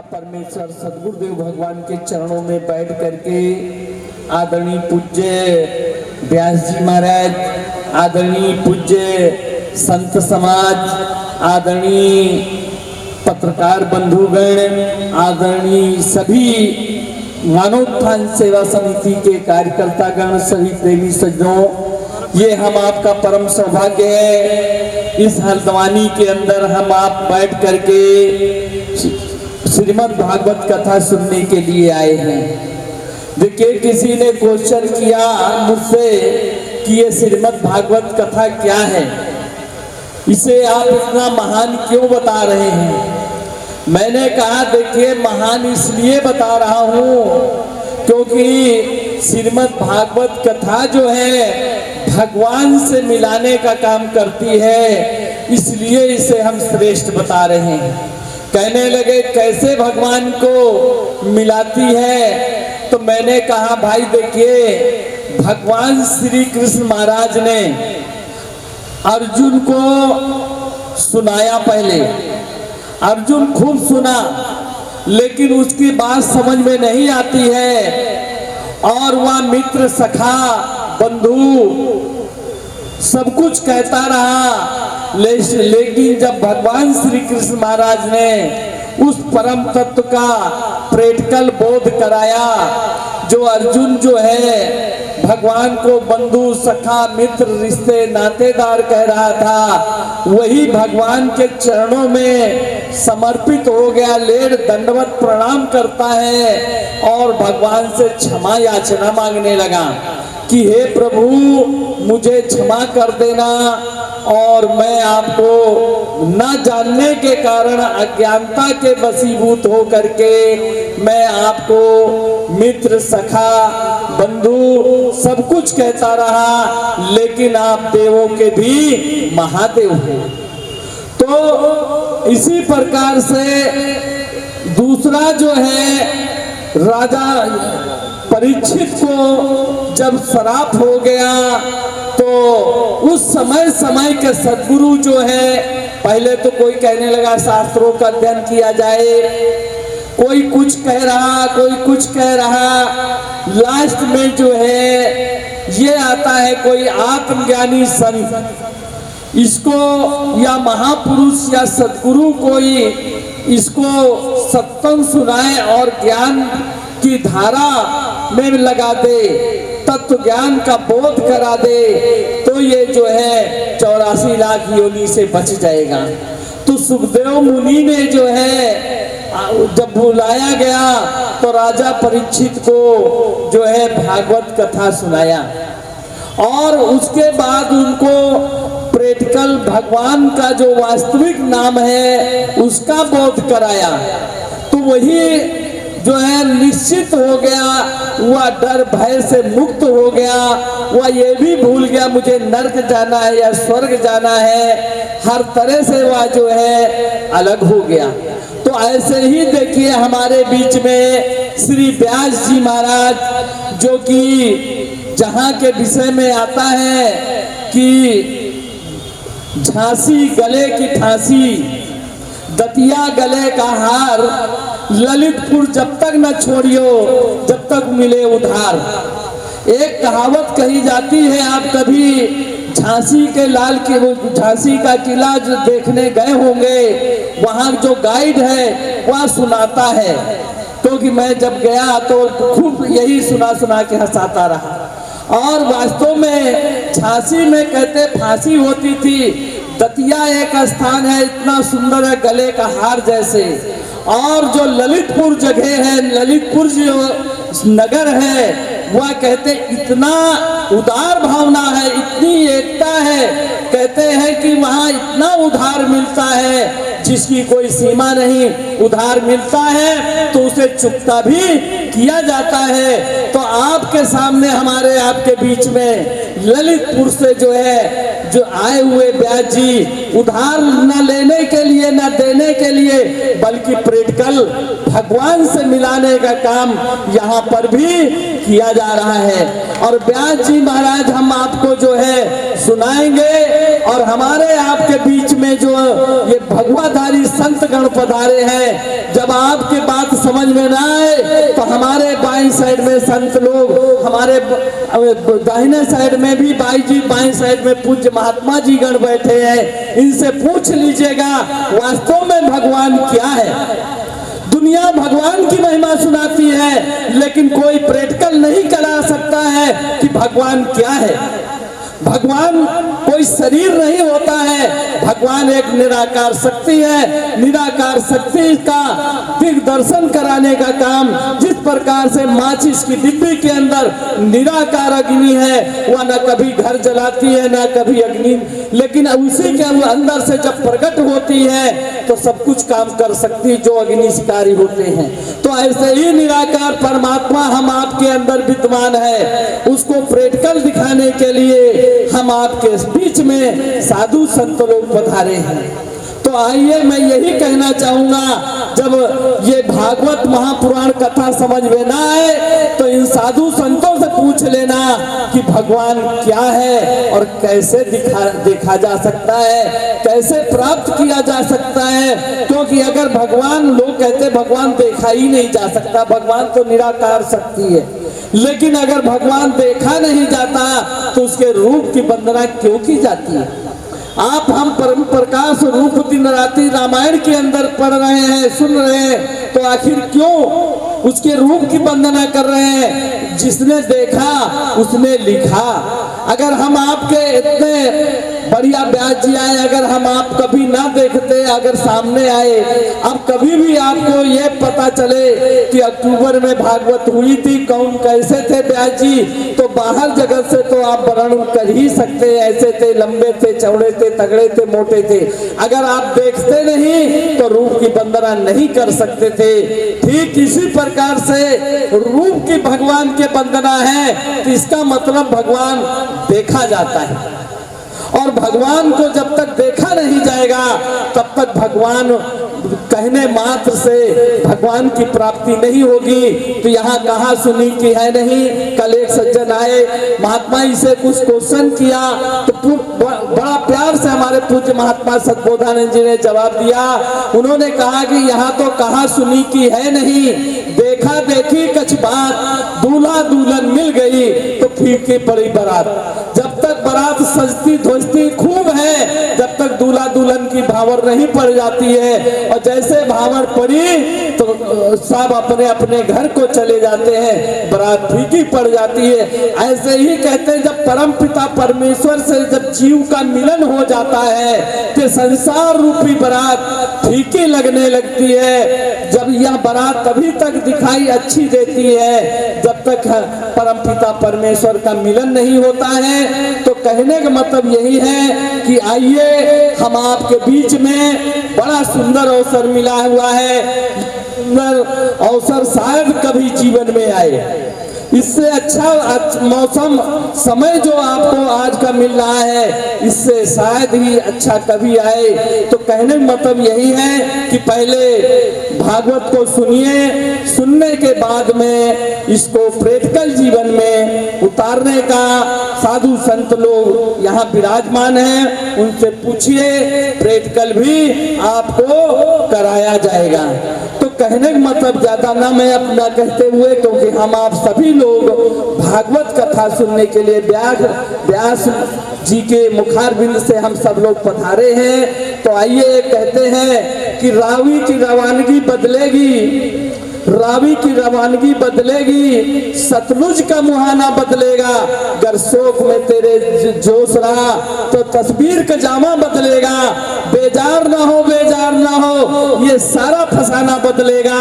परमेश्वर सदगुरुदेव भगवान के चरणों में बैठ करके आदरणीय पूज्य व्यास जी महाराज, आदरणीय पूज्य संत समाज, आदरणीय पत्रकार बंधुगण, आदरणीय सभी मानवोत्थान सेवा समिति के कार्यकर्तागण, सभी प्रेमी सज्जनों, ये हम आपका परम सौभाग्य है। इस हल्द्वानी के अंदर हम आप बैठ करके श्रीमद् भागवत कथा सुनने के लिए आए हैं। देखिए, किसी ने क्वेश्चन किया मुझसे कि ये श्रीमद् भागवत कथा क्या है, इसे आप इतना महान क्यों बता रहे हैं। मैंने कहा देखिए, महान इसलिए बता रहा हूँ क्योंकि श्रीमद् भागवत कथा जो है भगवान से मिलाने का काम करती है, इसलिए इसे हम श्रेष्ठ बता रहे हैं। कहने लगे कैसे भगवान को मिलाती है, तो मैंने कहा भाई देखिए, भगवान श्री कृष्ण महाराज ने अर्जुन को सुनाया। पहले अर्जुन खूब सुना, लेकिन उसकी बात समझ में नहीं आती है और वह मित्र, सखा, बंधु सब कुछ कहता रहा, लेकिन जब भगवान श्री कृष्ण महाराज ने उस परम तत्व का प्रैक्टिकल बोध कराया, जो अर्जुन जो है भगवान को बंधु, सखा, मित्र, रिश्ते, नातेदार कह रहा था, वही भगवान के चरणों में समर्पित हो गया, लेर दंडवत प्रणाम करता है और भगवान से क्षमा याचना मांगने लगा कि हे प्रभु, मुझे क्षमा कर देना और मैं आपको न जानने के कारण, अज्ञानता के वशीभूत हो करके मैं आपको मित्र, सखा, बंधु सब कुछ कहता रहा, लेकिन आप देवों के भी महादेव हो। तो इसी प्रकार से दूसरा जो है, राजा परीक्षित को जब श्राप हो गया, तो उस समय के सद्गुरु जो है, पहले तो कोई कहने लगा शास्त्रों का अध्ययन किया जाए, कोई कुछ कह रहा, कोई कुछ कह रहा, लास्ट में जो है ये आता है कोई आत्मज्ञानी संत, इसको या महापुरुष या सद्गुरु कोई इसको सत्संग सुनाए और ज्ञान की धारा में लगा दे, तत्व ज्ञान का बोध करा दे, तो ये जो है 84 लाख योनि से बच जाएगा। तो सुखदेव मुनि ने जो है जब बुलाया गया तो राजा परीक्षित को जो है भागवत कथा सुनाया और उसके बाद उनको प्रैक्टिकल भगवान का जो वास्तविक नाम है उसका बोध कराया। तो वही जो है निश्चित हो गया, वह डर भय से मुक्त हो गया, वह ये भी भूल गया मुझे नर्क जाना है या स्वर्ग जाना है, हर तरह से वह जो है अलग हो गया। तो ऐसे ही देखिए हमारे बीच में श्री व्यास जी महाराज, जो कि जहाँ के विषय में आता है कि झांसी गले की फांसी, दतिया गले का हार, ललितपुर जब तक न छोड़ियो जब तक मिले उधार। एक कहावत कही जाती है, आप कभी झांसी के झांसी का किला जो देखने गए होंगे, वहाँ जो गाइड है वह सुनाता है, क्योंकि मैं जब गया तो खूब यही सुना के हंसाता रहा। और वास्तव में झांसी में कहते फांसी होती थी, दतिया एक स्थान है इतना सुंदर है गले का हार जैसे, और जो ललितपुर जगह है, ललितपुर जो नगर है, वह कहते इतना उदार भावना है, इतनी एकता है, कहते हैं कि वहाँ इतना उधार मिलता है जिसकी कोई सीमा नहीं। उधार मिलता है तो उसे चुकता भी किया जाता है। तो आपके सामने, हमारे आपके बीच में ललितपुर से जो है जो आए हुए ब्यास जी उधार न लेने के लिए न देने के लिए बल्कि प्रैक्टिकल भगवान से मिलाने का काम यहाँ पर भी किया जा रहा है। और व्यास जी महाराज हम आपको जो है सुनाएंगे और हमारे आपके बीच में जो ये भगवाधारी संत गण पधारे हैं, जब आपके बात समझ में ना आए तो हमारे बाईं साइड में संत लोग, हमारे दाहिने साइड में भी बाई जी, बाईं साइड में पूज्य महात्मा जी गण बैठे हैं, इनसे पूछ लीजिएगा वास्तव में भगवान क्या है। दुनिया भगवान की महिमा सुनाती है लेकिन कोई प्रैक्टिकल नहीं करा सकता है कि भगवान क्या है। भगवान कोई शरीर नहीं होता है, भगवान एक निराकार शक्ति है। निराकार शक्ति का दिग्दर्शन कराने का काम जिस प्रकार से माचिस की डिब्बी के अंदर निराकार अग्नि है, वह न कभी घर जलाती है न कभी अग्नि, लेकिन उसी के अंदर से जब प्रकट होती है तो सब कुछ काम कर सकती जो अग्नि शिकारी होते हैं। तो ऐसे ही निराकार परमात्मा हम आपके अंदर विद्यमान है, उसको प्रैक्टिकल दिखाने के लिए हम आपके बीच में साधु संत लोग पधारे हैं। तो आइए मैं यही कहना चाहूंगा, जब ये भागवत महापुराण कथा समझ में ना आए तो इन साधु संतों से पूछ लेना कि भगवान क्या है और कैसे देखा जा सकता है, कैसे प्राप्त किया जा सकता है। क्योंकि अगर भगवान, लोग कहते भगवान देखा ही नहीं जा सकता, भगवान तो निराकार शक्ति है, लेकिन अगर भगवान देखा नहीं जाता तो उसके रूप की वंदना क्यों की जाती है। आप हम परम प्रकाश रूप दिन रात्रि रामायण के अंदर पढ़ रहे हैं, सुन रहे हैं, तो आखिर क्यों उसके रूप की वंदना कर रहे हैं। जिसने देखा उसने लिखा। अगर हम आपके इतने बढ़िया व्यास जी आए, अगर हम आप कभी ना देखते, अगर सामने आए, अब कभी भी आपको ये पता चले कि अक्टूबर में भागवत हुई थी, कौन कैसे थे व्यास जी, तो बाहर जगत से तो आप वर्णन कर ही सकते, ऐसे थे, लंबे थे, चौड़े थे, तगड़े थे, मोटे थे। अगर आप देखते नहीं तो रूप की वंदना नहीं कर सकते थे। ठीक इसी प्रकार से रूप की भगवान के वंदना है, तो इसका मतलब भगवान देखा जाता है। और भगवान को जब तक देखा नहीं जाएगा तब तक भगवान कहने मात्र से भगवान की प्राप्ति नहीं होगी। तो यहाँ कहा सुनी की है नहीं। कल एक सज्जन आए, महात्मा जी से कुछ क्वेश्चन किया तो बड़ा प्यार से हमारे पूज्य महात्मा सतबोधानंद जी ने जवाब दिया। उन्होंने कहा कि यहाँ तो कहा सुनी की है नहीं, देखा देखी कछ बात, दूल्हा दुल्हन मिल गई तो फीकी पड़ी बारात। जब तक बारात सजती धोजती खूब है, जब तक दूल्हा दुल्हन की भावर नहीं पड़ जाती है, और जैसे भावर पड़ी तो सब अपने अपने घर को चले जाते हैं, बारात फीकी पड़ जाती है। ऐसे ही कहते हैं जब परम पिता परमेश्वर से जब जीव का मिलन हो जाता है तो संसार रूपी बारात फीकी लगने लगती है। जब यह बारात तभी तक दिखाई अच्छी देती है जब तक परम पिता परमेश्वर का मिलन नहीं होता है। तो कहने का मतलब यही है कि आइए हम आपके बीच में, बड़ा सुंदर अवसर मिला हुआ है, सुंदर अवसर शायद कभी जीवन में आए। इससे अच्छा मौसम समय जो आपको आज का मिल रहा है, इससे शायद ही अच्छा कभी आए। तो कहने का मतलब यही है कि पहले भागवत को सुनिए, सुनने के बाद में इसको प्रैक्टिकल जीवन में उतारने का साधु संत लोग यहाँ विराजमान हैं, उनसे पूछिए, प्रैक्टिकल भी आपको कराया जाएगा। तो कहने का मतलब ज्यादा ना मैं अपना कहते हुए, क्योंकि हम आप सभी लोग भागवत कथा सुनने के लिए व्यास जी के मुखारबिंद से हम सब लोग पधारे हैं। तो आइए कहते हैं कि रावी की रवानगी बदलेगी, रावी की रवानगी बदलेगी, सतलुज का मुहाना बदलेगा। गर शोक में तेरे जोश रहा तो तस्वीर का जामा बदलेगा। बेजार ना हो, बेजार ना हो, ये सारा फसाना बदलेगा।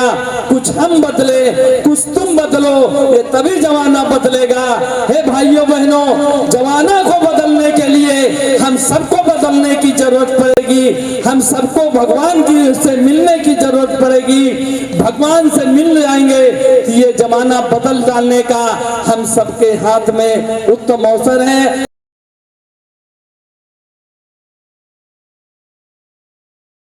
कुछ हम बदले, कुछ तुम बदलो, ये तभी जमाना बदलेगा। हे भाइयों बहनों, जमाना को बदलने के लिए हम सबको बदलने की जरूरत पड़ेगी। हम सबको भगवान की से मिलने की जरूरत पड़ेगी। भगवान से मिल जाएंगे कि ये जमाना बदल डालने का हम सबके हाथ में उत्तम अवसर है।